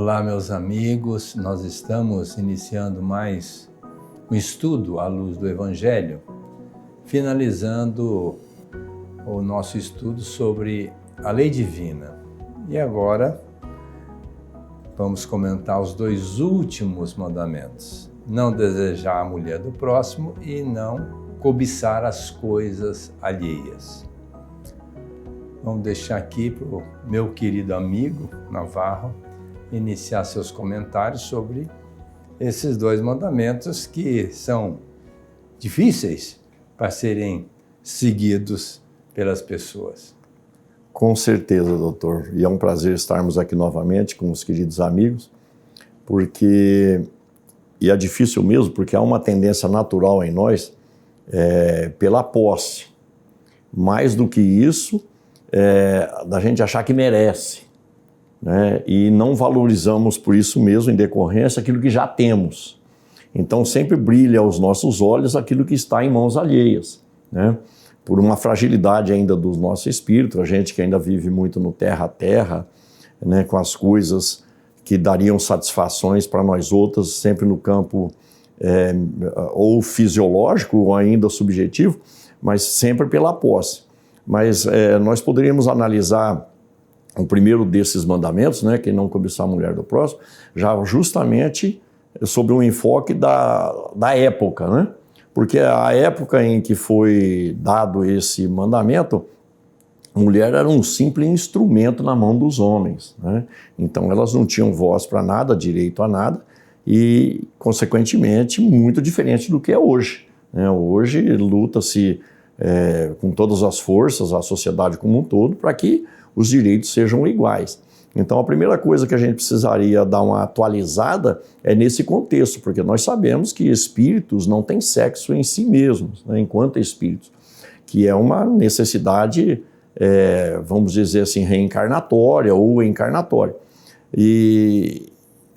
Olá, meus amigos, nós estamos iniciando mais um estudo à luz do Evangelho, finalizando o nosso estudo sobre a lei divina. E agora vamos comentar os dois últimos mandamentos: não desejar a mulher do próximo e não cobiçar as coisas alheias. Vamos deixar aqui para o meu querido amigo Navarro iniciar seus comentários sobre esses dois mandamentos que são difíceis para serem seguidos pelas pessoas. Com certeza, doutor. E é um prazer estarmos aqui novamente com os queridos amigos, e é difícil mesmo, porque há uma tendência natural em nós pela posse. Mais do que isso, da gente achar que merece, né? E não valorizamos por isso mesmo, em decorrência, aquilo que já temos. Então sempre brilha aos nossos olhos aquilo que está em mãos alheias, né? Por uma fragilidade ainda do nosso espírito, a gente que ainda vive muito no terra a terra, né, com as coisas que dariam satisfações para nós outras, sempre no campo ou fisiológico ou ainda subjetivo, mas sempre pela posse. Mas nós poderíamos analisar o primeiro desses mandamentos, né, que não cobiçar a mulher do próximo, já justamente sobre um enfoque da época, né? Porque a época em que foi dado esse mandamento, a mulher era um simples instrumento na mão dos homens, né? Então elas não tinham voz para nada, direito a nada, e, consequentemente, muito diferente do que é hoje, né? Hoje luta-se com todas as forças, a sociedade como um todo, para que os direitos sejam iguais. Então a primeira coisa que a gente precisaria dar uma atualizada é nesse contexto, porque nós sabemos que espíritos não têm sexo em si mesmos, né, enquanto espíritos, que é uma necessidade, vamos dizer assim, reencarnatória ou encarnatória. E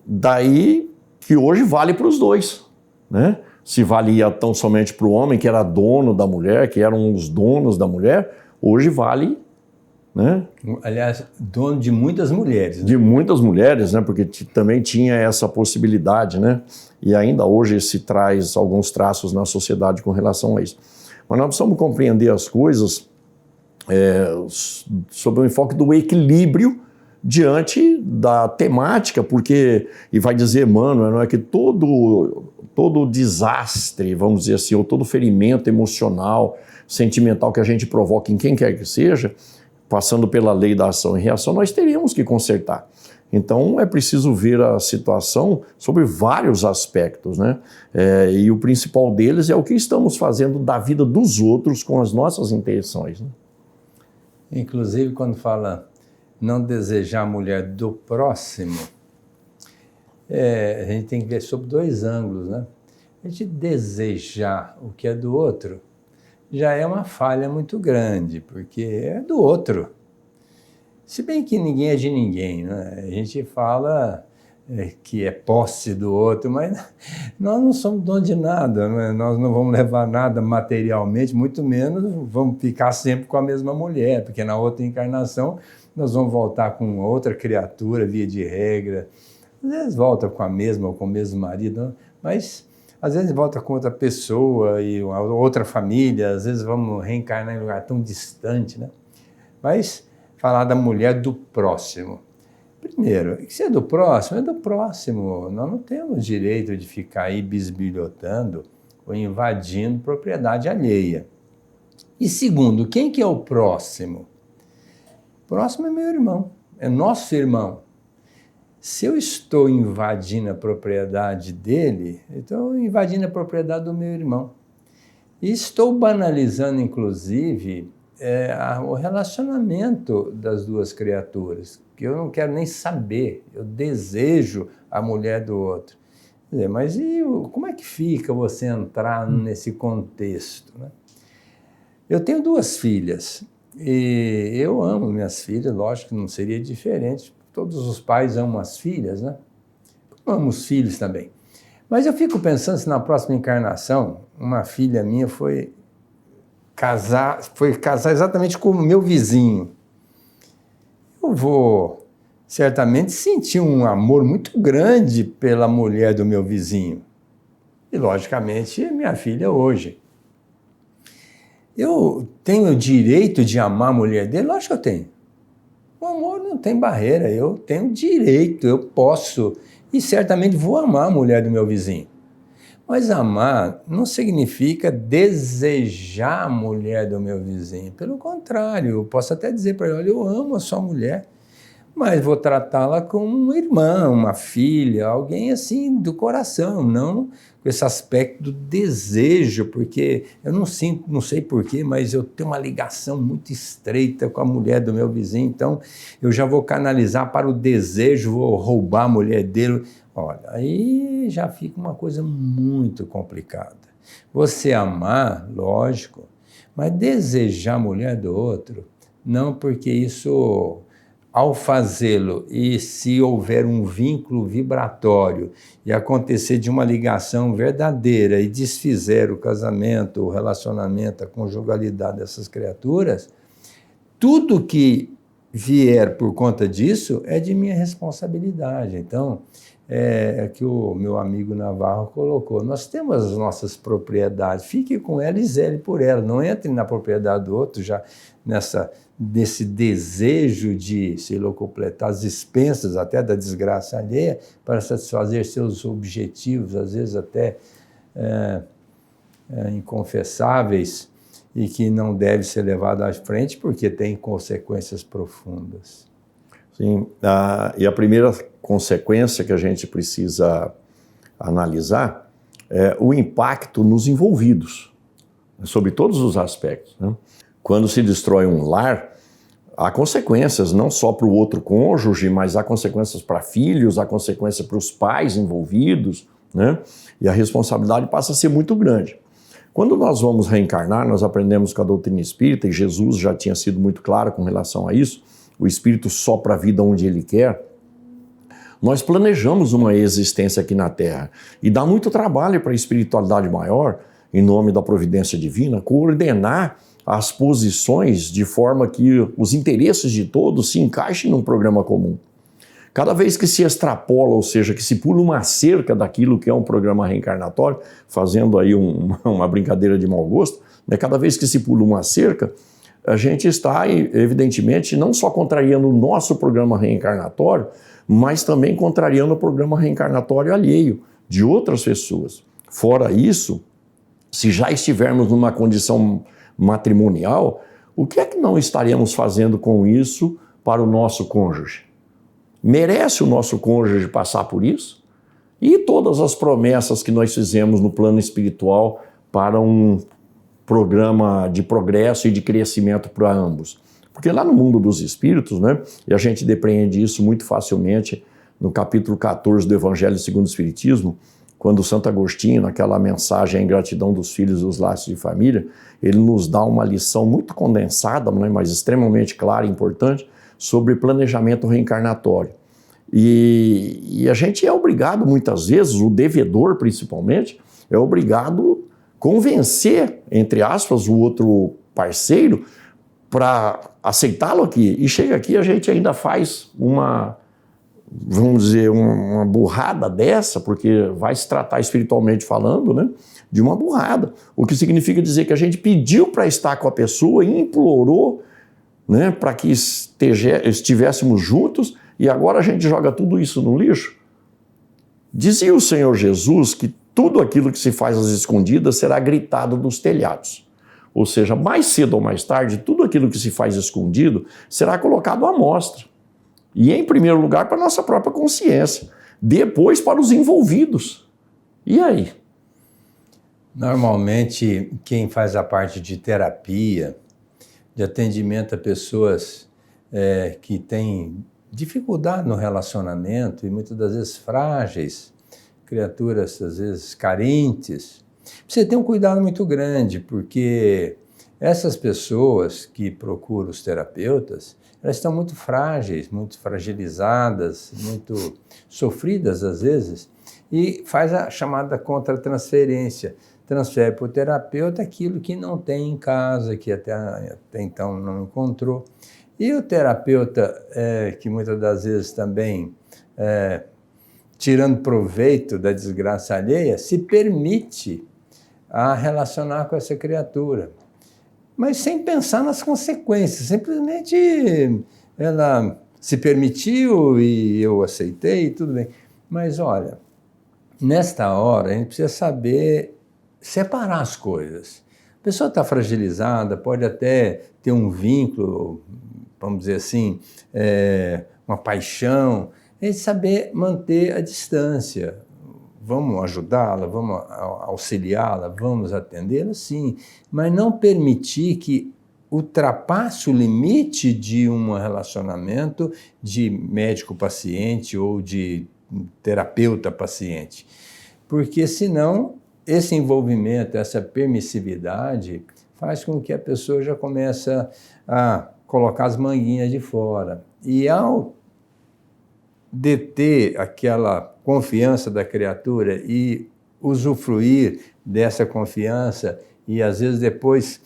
daí que hoje vale para os dois, né? Se valia tão somente para o homem, que era dono da mulher, que eram os donos da mulher, hoje vale, né? Aliás, dono de muitas mulheres. Né? De muitas mulheres, né? Porque também tinha essa possibilidade, né? E ainda hoje se traz alguns traços na sociedade com relação a isso. Mas nós precisamos compreender as coisas sob o enfoque do equilíbrio diante da temática, porque, e vai dizer Emmanuel, não é que todo desastre, vamos dizer assim, ou todo ferimento emocional, sentimental que a gente provoca em quem quer que seja, passando pela lei da ação e reação, nós teríamos que consertar. Então é preciso ver a situação sobre vários aspectos, né? E o principal deles é o que estamos fazendo da vida dos outros com as nossas intenções, né? Inclusive, quando fala não desejar a mulher do próximo, a gente tem que ver sob dois ângulos, né? A gente desejar o que é do outro já é uma falha muito grande, porque é do outro. Se bem que ninguém é de ninguém, né? A gente fala que é posse do outro, mas nós não somos dono de nada, né? Nós não vamos levar nada materialmente, muito menos vamos ficar sempre com a mesma mulher, porque na outra encarnação nós vamos voltar com outra criatura, via de regra. Às vezes volta com a mesma ou com o mesmo marido, mas às vezes volta com outra pessoa e outra família, às vezes vamos reencarnar em lugar tão distante, né? Mas falar da mulher do próximo. Primeiro, se é do próximo, é do próximo. Nós não temos direito de ficar aí bisbilhotando ou invadindo propriedade alheia. E segundo, quem que é o próximo? O próximo é meu irmão, é nosso irmão. Se eu estou invadindo a propriedade dele, então eu invadindo a propriedade do meu irmão. E estou banalizando, inclusive, o relacionamento das duas criaturas, que eu não quero nem saber, eu desejo a mulher do outro. Quer dizer, mas como é que fica você entrar nesse contexto, né? Eu tenho duas filhas e eu amo minhas filhas, lógico que não seria diferente. Todos os pais amam as filhas, né? Eu amo os filhos também. Mas eu fico pensando se na próxima encarnação uma filha minha foi casar exatamente com o meu vizinho. Eu vou certamente senti um amor muito grande pela mulher do meu vizinho. E, logicamente, minha filha hoje. Eu tenho o direito de amar a mulher dele? Lógico que eu tenho. O amor não tem barreira, eu tenho direito, eu posso. E certamente vou amar a mulher do meu vizinho. Mas amar não significa desejar a mulher do meu vizinho. Pelo contrário, eu posso até dizer para ele, olha, eu amo a sua mulher, mas vou tratá-la como uma irmã, uma filha, alguém assim do coração, não com esse aspecto do desejo, porque eu não sinto, não sei porquê, mas eu tenho uma ligação muito estreita com a mulher do meu vizinho, então eu já vou canalizar para o desejo, vou roubar a mulher dele. Olha, aí já fica uma coisa muito complicada. Você amar, lógico, mas desejar a mulher do outro, não, porque isso, ao fazê-lo, e se houver um vínculo vibratório e acontecer de uma ligação verdadeira e desfizer o casamento, o relacionamento, a conjugalidade dessas criaturas, tudo que vier por conta disso é de minha responsabilidade. Então, é que o meu amigo Navarro colocou, nós temos as nossas propriedades, fique com ela e zele por ela, não entre na propriedade do outro já nesse desejo de se locupletar as expensas até da desgraça alheia para satisfazer seus objetivos, às vezes até inconfessáveis, e que não deve ser levado à frente porque tem consequências profundas. Sim, e a primeira consequência que a gente precisa analisar é o impacto nos envolvidos, sobre todos os aspectos, né? Quando se destrói um lar, há consequências não só para o outro cônjuge, mas há consequências para filhos, há consequências para os pais envolvidos, né? E a responsabilidade passa a ser muito grande. Quando nós vamos reencarnar, nós aprendemos com a doutrina espírita, e Jesus já tinha sido muito claro com relação a isso, o espírito sopra a vida onde ele quer. Nós planejamos uma existência aqui na Terra e dá muito trabalho para a espiritualidade maior, em nome da providência divina, coordenar as posições de forma que os interesses de todos se encaixem num programa comum. Cada vez que se extrapola, ou seja, que se pula uma cerca daquilo que é um programa reencarnatório, fazendo aí uma brincadeira de mau gosto, né? Cada vez que se pula uma cerca, a gente está, evidentemente, não só contrariando o nosso programa reencarnatório, mas também contrariando o programa reencarnatório alheio de outras pessoas. Fora isso, se já estivermos numa condição matrimonial, o que é que não estaremos fazendo com isso para o nosso cônjuge? Merece o nosso cônjuge passar por isso? E todas as promessas que nós fizemos no plano espiritual para um programa de progresso e de crescimento para ambos. Porque lá no mundo dos espíritos, né, e a gente depreende isso muito facilmente no capítulo 14 do Evangelho segundo o Espiritismo, quando Santo Agostinho, naquela mensagem A Ingratidão dos Filhos e os Laços de Família, ele nos dá uma lição muito condensada, né, mas extremamente clara e importante, sobre planejamento reencarnatório. E a gente é obrigado, muitas vezes, o devedor principalmente, é obrigado a convencer, entre aspas, o outro parceiro para aceitá-lo aqui. E chega aqui, a gente ainda faz vamos dizer, uma burrada dessa, porque vai se tratar espiritualmente falando, né, de uma burrada. O que significa dizer que a gente pediu para estar com a pessoa e implorou, né, para que estivéssemos juntos, e agora a gente joga tudo isso no lixo. Dizia o Senhor Jesus que tudo aquilo que se faz às escondidas será gritado dos telhados. Ou seja, mais cedo ou mais tarde, tudo aquilo que se faz escondido será colocado à mostra. E, em primeiro lugar, para a nossa própria consciência. Depois, para os envolvidos. E aí? Normalmente, quem faz a parte de terapia, de atendimento a pessoas que têm dificuldade no relacionamento e muitas das vezes frágeis, criaturas às vezes carentes, você tem um cuidado muito grande, porque essas pessoas que procuram os terapeutas, elas estão muito frágeis, muito fragilizadas, muito sofridas às vezes, e faz a chamada contratransferência. Transfere para o terapeuta aquilo que não tem em casa, que até então não encontrou. E o terapeuta, que muitas das vezes também, tirando proveito da desgraça alheia, se permite a relacionar com essa criatura, mas sem pensar nas consequências, simplesmente ela se permitiu e eu aceitei, tudo bem. Mas olha, nesta hora a gente precisa saber separar as coisas. A pessoa está fragilizada, pode até ter um vínculo, vamos dizer assim, uma paixão, a gente saber manter a distância. Vamos ajudá-la, vamos auxiliá-la, vamos atendê-la, sim, mas não permitir que ultrapasse o limite de um relacionamento de médico-paciente ou de terapeuta-paciente, porque senão esse envolvimento, essa permissividade faz com que a pessoa já comece a colocar as manguinhas de fora. E ao deter aquela confiança da criatura e usufruir dessa confiança e às vezes depois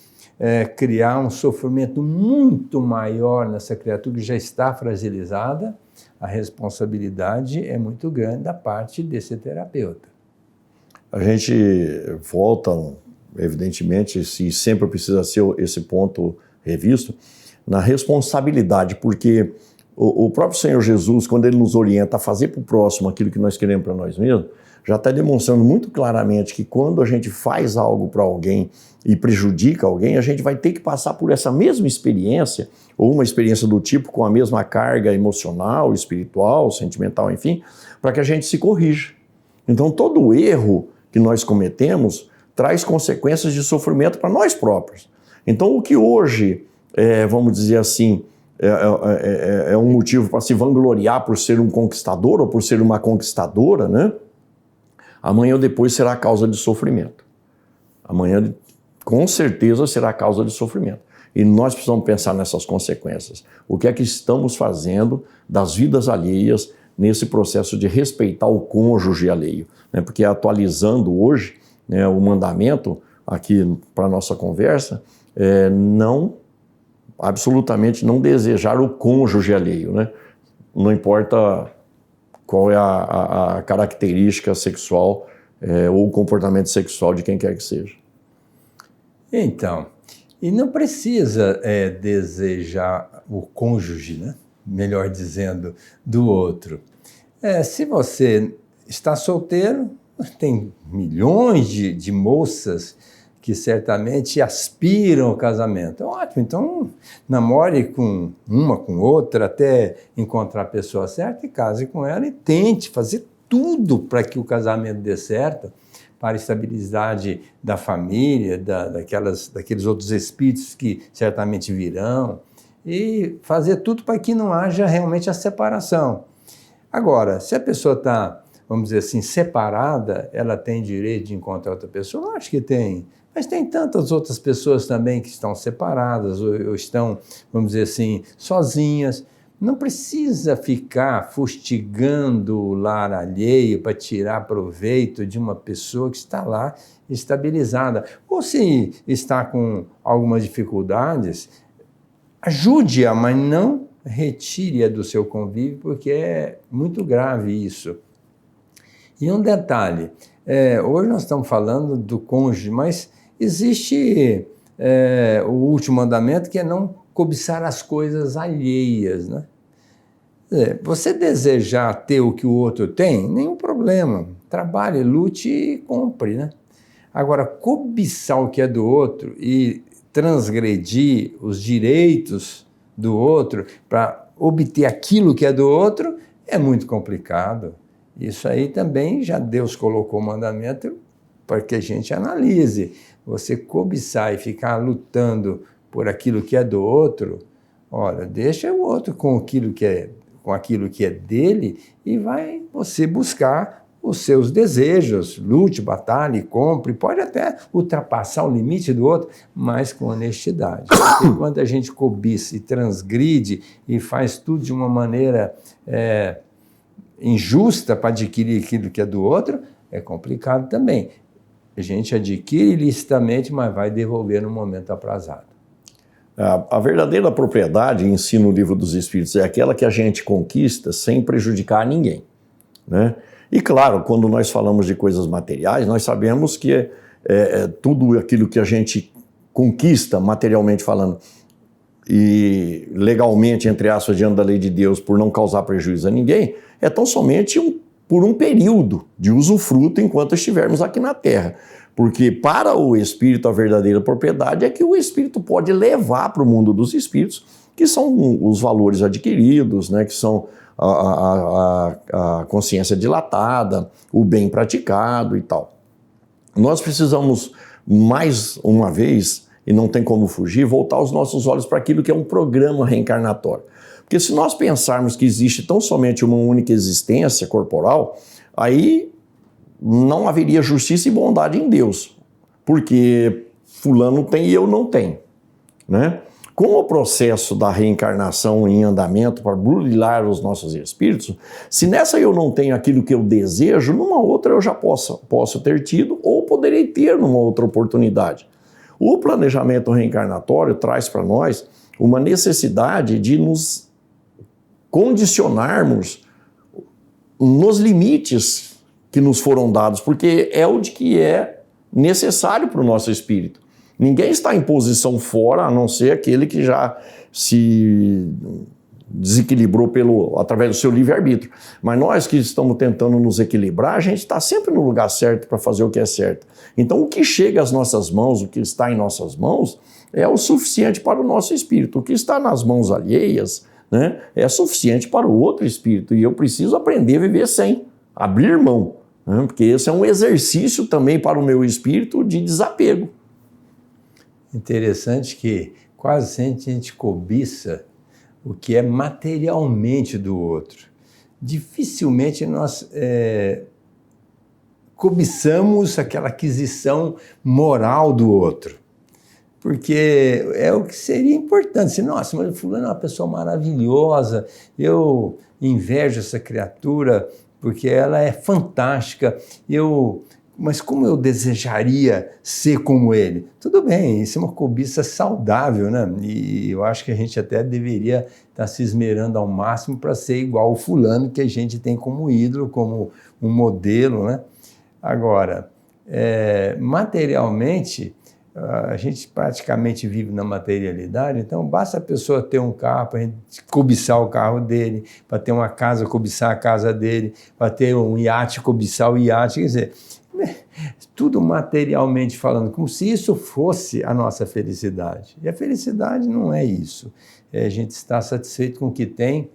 criar um sofrimento muito maior nessa criatura que já está fragilizada, a responsabilidade é muito grande da parte desse terapeuta. A gente volta, evidentemente, e sempre precisa ser esse ponto revisto, na responsabilidade, porque o próprio Senhor Jesus, quando Ele nos orienta a fazer para o próximo aquilo que nós queremos para nós mesmos, já está demonstrando muito claramente que quando a gente faz algo para alguém e prejudica alguém, a gente vai ter que passar por essa mesma experiência, ou uma experiência do tipo com a mesma carga emocional, espiritual, sentimental, enfim, para que a gente se corrija. Então todo erro que nós cometemos traz consequências de sofrimento para nós próprios. Então o que hoje, vamos dizer assim, é um motivo para se vangloriar por ser um conquistador ou por ser uma conquistadora, né? Amanhã ou depois será causa de sofrimento. Amanhã, com certeza, será causa de sofrimento. E nós precisamos pensar nessas consequências. O que é que estamos fazendo das vidas alheias nesse processo de respeitar o cônjuge alheio? Né? Porque atualizando hoje, né, o mandamento aqui para a nossa conversa, absolutamente não desejar o cônjuge alheio, né? Não importa qual é a característica sexual ou o comportamento sexual de quem quer que seja. Então, e não precisa desejar o cônjuge, né? Melhor dizendo, do outro. Se você está solteiro, tem milhões de moças que certamente aspiram ao casamento. Ótimo, então namore com uma, com outra, até encontrar a pessoa certa e case com ela e tente fazer tudo para que o casamento dê certo, para a estabilidade da família, daqueles outros espíritos que certamente virão, e fazer tudo para que não haja realmente a separação. Agora, se a pessoa está, vamos dizer assim, separada, ela tem direito de encontrar outra pessoa? Eu acho que tem. Mas tem tantas outras pessoas também que estão separadas ou estão, vamos dizer assim, sozinhas. Não precisa ficar fustigando o lar alheio para tirar proveito de uma pessoa que está lá estabilizada. Ou se está com algumas dificuldades, ajude-a, mas não retire-a do seu convívio, porque é muito grave isso. E um detalhe, hoje nós estamos falando do cônjuge, mas existe o último mandamento, que é não cobiçar as coisas alheias, né? Você desejar ter o que o outro tem, nenhum problema. Trabalhe, lute e compre, né? Agora, cobiçar o que é do outro e transgredir os direitos do outro para obter aquilo que é do outro é muito complicado. Isso aí também já Deus colocou o mandamento para que a gente analise. Você cobiçar e ficar lutando por aquilo que é do outro, olha, deixa o outro com aquilo que é dele e vai você buscar os seus desejos, lute, batalhe, compre, pode até ultrapassar o limite do outro, mas com honestidade. Porque quando a gente cobiça e transgride e faz tudo de uma maneira injusta para adquirir aquilo que é do outro, é complicado também. A gente adquire ilicitamente, mas vai devolver no momento aprazado. A verdadeira propriedade, ensina o Livro dos Espíritos, é aquela que a gente conquista sem prejudicar ninguém, né? E claro, quando nós falamos de coisas materiais, nós sabemos que tudo aquilo que a gente conquista, materialmente falando, e legalmente, entre aspas, diante da lei de Deus, por não causar prejuízo a ninguém, é tão somente por um período de usufruto enquanto estivermos aqui na Terra. Porque para o espírito a verdadeira propriedade é que o espírito pode levar para o mundo dos espíritos, que são os valores adquiridos, né, que são a consciência dilatada, o bem praticado e tal. Nós precisamos, mais uma vez, e não tem como fugir, voltar os nossos olhos para aquilo que é um programa reencarnatório. Porque se nós pensarmos que existe tão somente uma única existência corporal, aí não haveria justiça e bondade em Deus, porque fulano tem e eu não tenho, né? Com o processo da reencarnação em andamento para burilar os nossos espíritos, se nessa eu não tenho aquilo que eu desejo, numa outra eu já posso ter tido ou poderei ter numa outra oportunidade. O planejamento reencarnatório traz para nós uma necessidade de nos condicionarmos nos limites que nos foram dados, porque é o de que é necessário para o nosso espírito. Ninguém está em posição fora, a não ser aquele que já se desequilibrou através do seu livre-arbítrio. Mas nós que estamos tentando nos equilibrar, a gente está sempre no lugar certo para fazer o que é certo. Então o que chega às nossas mãos, o que está em nossas mãos, é o suficiente para o nosso espírito. O que está nas mãos alheias, né, é suficiente para o outro espírito. E eu preciso aprender a viver sem, abrir mão. Porque esse é um exercício também para o meu espírito de desapego. Interessante que quase sempre a gente cobiça o que é materialmente do outro. Dificilmente nós cobiçamos aquela aquisição moral do outro, porque é o que seria importante. Se, nossa, mas o fulano é uma pessoa maravilhosa, eu invejo essa criatura porque ela é fantástica, mas como eu desejaria ser como ele? Tudo bem, isso é uma cobiça saudável, né? E eu acho que a gente até deveria estar se esmerando ao máximo para ser igual o fulano que a gente tem como ídolo, como um modelo, né? Agora, materialmente, a gente praticamente vive na materialidade, então basta a pessoa ter um carro para a gente cobiçar o carro dele, para ter uma casa, cobiçar a casa dele, para ter um iate, cobiçar o iate, quer dizer, tudo materialmente falando, como se isso fosse a nossa felicidade. E a felicidade não é isso. A gente está satisfeito com o que tem,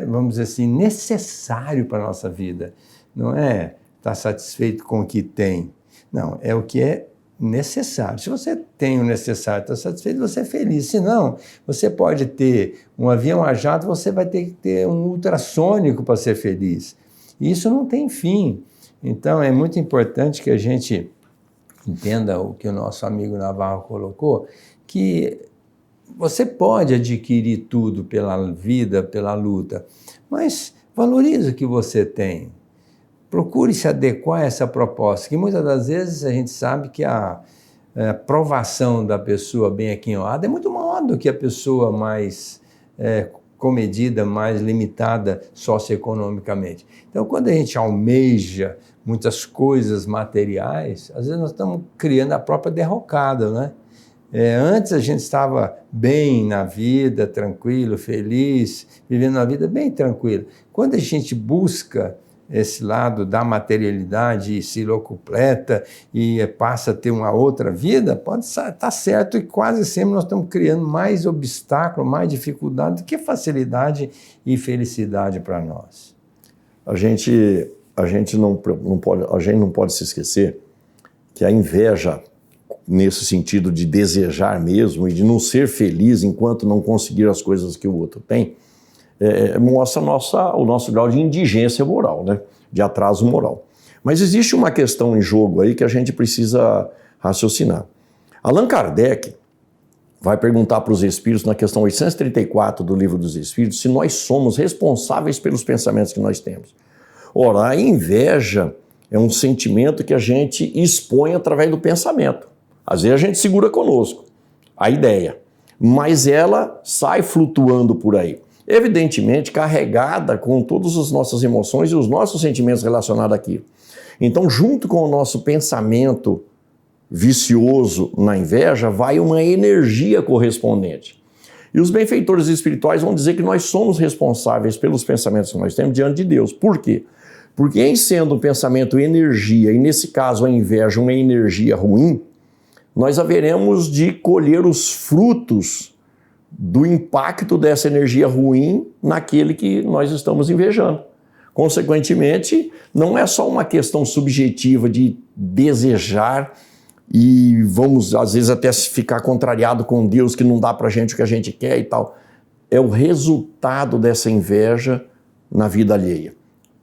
vamos dizer assim, necessário para a nossa vida. Não é estar satisfeito com o que tem. Não, é o que é necessário. Se você tem o necessário, está satisfeito, você é feliz. Se não, você pode ter um avião a jato, você vai ter que ter um ultrassônico para ser feliz. E isso não tem fim. Então, é muito importante que a gente entenda o que o nosso amigo Navarro colocou, que você pode adquirir tudo pela vida, pela luta, mas valorize o que você tem. Procure se adequar a essa proposta, que muitas das vezes a gente sabe que a aprovação da pessoa bem aquinhoada é muito maior do que a pessoa mais comedida, mais limitada socioeconomicamente. Então, quando a gente almeja muitas coisas materiais, às vezes nós estamos criando a própria derrocada, né? Antes a gente estava bem na vida, tranquilo, feliz, vivendo uma vida bem tranquila. Quando a gente busca esse lado da materialidade e se locupleta e passa a ter uma outra vida, pode estar certo que quase sempre nós estamos criando mais obstáculo, mais dificuldade do que facilidade e felicidade para nós. A gente não pode se esquecer que a inveja, nesse sentido de desejar mesmo e de não ser feliz enquanto não conseguir as coisas que o outro tem, mostra o nosso grau de indigência moral, né? De atraso moral. Mas existe uma questão em jogo aí que a gente precisa raciocinar. Allan Kardec vai perguntar para os espíritos, na questão 834 do Livro dos Espíritos, se nós somos responsáveis pelos pensamentos que nós temos. Ora, a inveja é um sentimento que a gente expõe através do pensamento. Às vezes a gente segura conosco a ideia, mas ela sai flutuando por aí. Evidentemente, carregada com todas as nossas emoções e os nossos sentimentos relacionados àquilo. Então, junto com o nosso pensamento vicioso na inveja, vai uma energia correspondente. E os benfeitores espirituais vão dizer que nós somos responsáveis pelos pensamentos que nós temos diante de Deus. Por quê? Porque em sendo um pensamento energia, e nesse caso a inveja uma energia ruim, nós haveremos de colher os frutos do impacto dessa energia ruim naquele que nós estamos invejando. Consequentemente, não é só uma questão subjetiva de desejar e vamos, às vezes, até ficar contrariado com Deus, que não dá pra gente o que a gente quer e tal. É o resultado dessa inveja na vida alheia.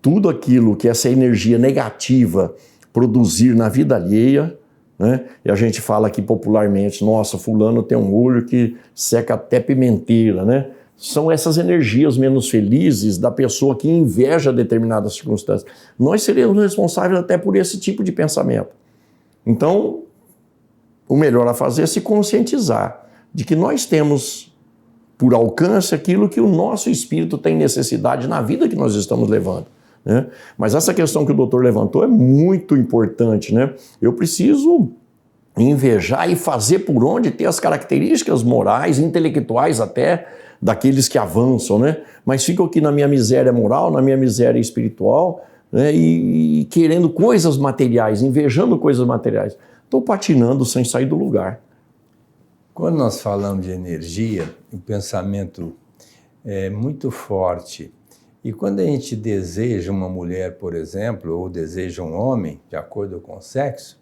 Tudo aquilo que essa energia negativa produzir na vida alheia, né? E a gente fala aqui popularmente, nossa, fulano tem um olho que seca até pimenteira, né? São essas energias menos felizes da pessoa que inveja determinadas circunstâncias. Nós seremos responsáveis até por esse tipo de pensamento. Então, o melhor a fazer é se conscientizar de que nós temos por alcance aquilo que o nosso espírito tem necessidade na vida que nós estamos levando, né? Mas essa questão que o doutor levantou é muito importante, né? Eu preciso invejar e fazer por onde ter as características morais, intelectuais até, daqueles que avançam, né? Mas ficam aqui na minha miséria moral, na minha miséria espiritual, né? E querendo coisas materiais, invejando coisas materiais. Estou patinando sem sair do lugar. Quando nós falamos de energia, o pensamento é muito forte. E quando a gente deseja uma mulher, por exemplo, ou deseja um homem, de acordo com o sexo,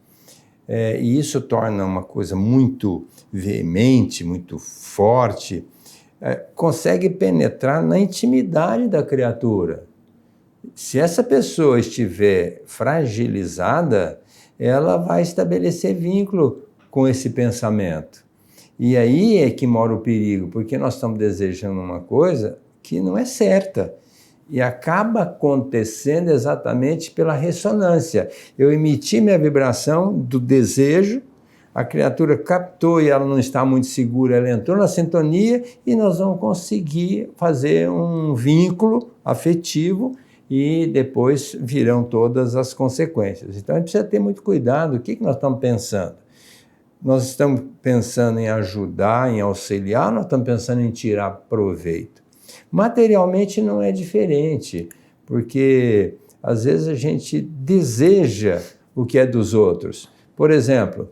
e isso torna uma coisa muito veemente, muito forte, consegue penetrar na intimidade da criatura. Se essa pessoa estiver fragilizada, ela vai estabelecer vínculo com esse pensamento. E aí é que mora o perigo, porque nós estamos desejando uma coisa que não é certa. E acaba acontecendo exatamente pela ressonância. Eu emiti minha vibração do desejo, a criatura captou e ela não está muito segura, ela entrou na sintonia e nós vamos conseguir fazer um vínculo afetivo e depois virão todas as consequências. Então a gente precisa ter muito cuidado. O que nós estamos pensando? Nós estamos pensando em ajudar, em auxiliar, nós estamos pensando em tirar proveito. Materialmente não é diferente, porque às vezes a gente deseja o que é dos outros. Por exemplo,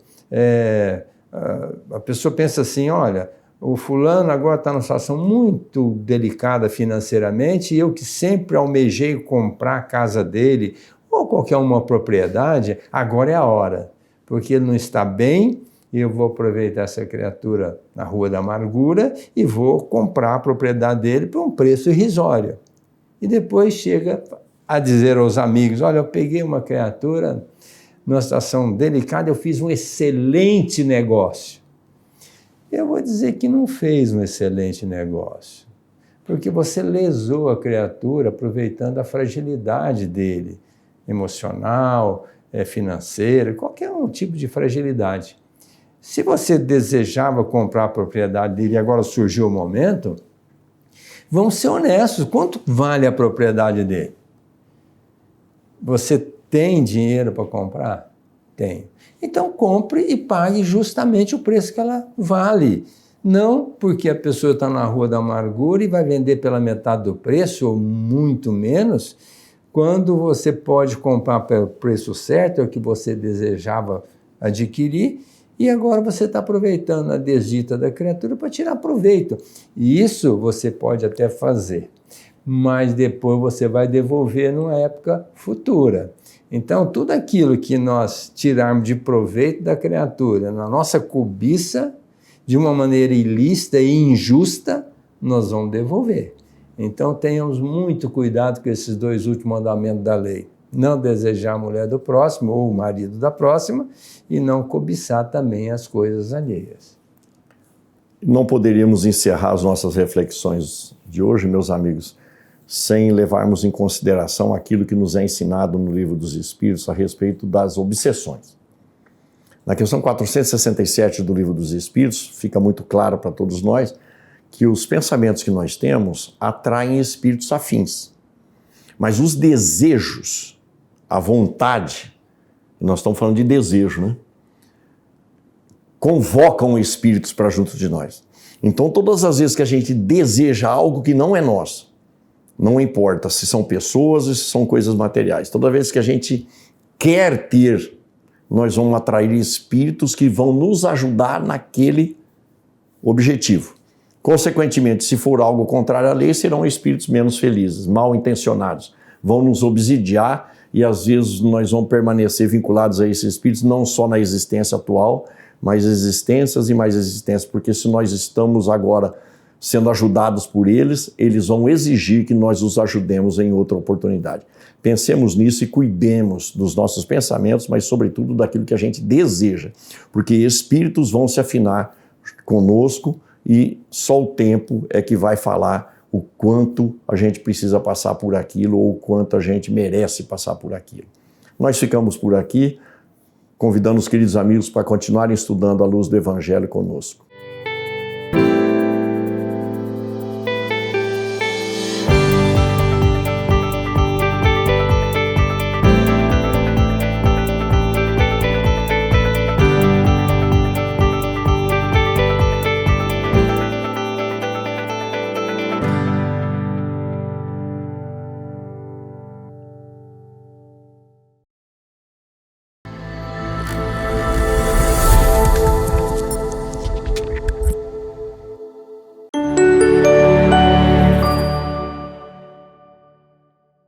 a pessoa pensa assim, olha, o fulano agora está numa situação muito delicada financeiramente e eu que sempre almejei comprar a casa dele ou qualquer uma propriedade, agora é a hora, porque ele não está bem e eu vou aproveitar essa criatura na Rua da Amargura e vou comprar a propriedade dele por um preço irrisório. E depois chega a dizer aos amigos, olha, eu peguei uma criatura numa situação delicada, eu fiz um excelente negócio. Eu vou dizer que não fez um excelente negócio, porque você lesou a criatura aproveitando a fragilidade dele, emocional, financeira, qualquer um tipo de fragilidade. Se você desejava comprar a propriedade dele e agora surgiu o momento, vamos ser honestos, quanto vale a propriedade dele? Você tem dinheiro para comprar? Tem. Então compre e pague justamente o preço que ela vale. Não porque a pessoa está na Rua da Amargura e vai vender pela metade do preço ou muito menos, quando você pode comprar pelo preço certo, é o que você desejava adquirir, e agora você está aproveitando a desdita da criatura para tirar proveito. E isso você pode até fazer, mas depois você vai devolver numa época futura. Então, tudo aquilo que nós tirarmos de proveito da criatura, na nossa cobiça, de uma maneira ilícita e injusta, nós vamos devolver. Então, tenhamos muito cuidado com esses dois últimos mandamentos da lei. Não desejar a mulher do próximo ou o marido da próxima e não cobiçar também as coisas alheias. Não poderíamos encerrar as nossas reflexões de hoje, meus amigos, sem levarmos em consideração aquilo que nos é ensinado no Livro dos Espíritos a respeito das obsessões. Na questão 467 do Livro dos Espíritos, fica muito claro para todos nós que os pensamentos que nós temos atraem espíritos afins. Mas os desejos, a vontade, nós estamos falando de desejo, né? Convocam espíritos para junto de nós. Então, todas as vezes que a gente deseja algo que não é nosso, não importa se são pessoas ou se são coisas materiais, toda vez que a gente quer ter, nós vamos atrair espíritos que vão nos ajudar naquele objetivo. Consequentemente, se for algo contrário à lei, serão espíritos menos felizes, mal intencionados, vão nos obsidiar e às vezes nós vamos permanecer vinculados a esses espíritos não só na existência atual, mas existências e mais existências, porque se nós estamos agora sendo ajudados por eles, eles vão exigir que nós os ajudemos em outra oportunidade. Pensemos nisso e cuidemos dos nossos pensamentos, mas sobretudo daquilo que a gente deseja, porque espíritos vão se afinar conosco e só o tempo é que vai falar o quanto a gente precisa passar por aquilo ou o quanto a gente merece passar por aquilo. Nós ficamos por aqui, convidando os queridos amigos para continuarem estudando a luz do Evangelho conosco.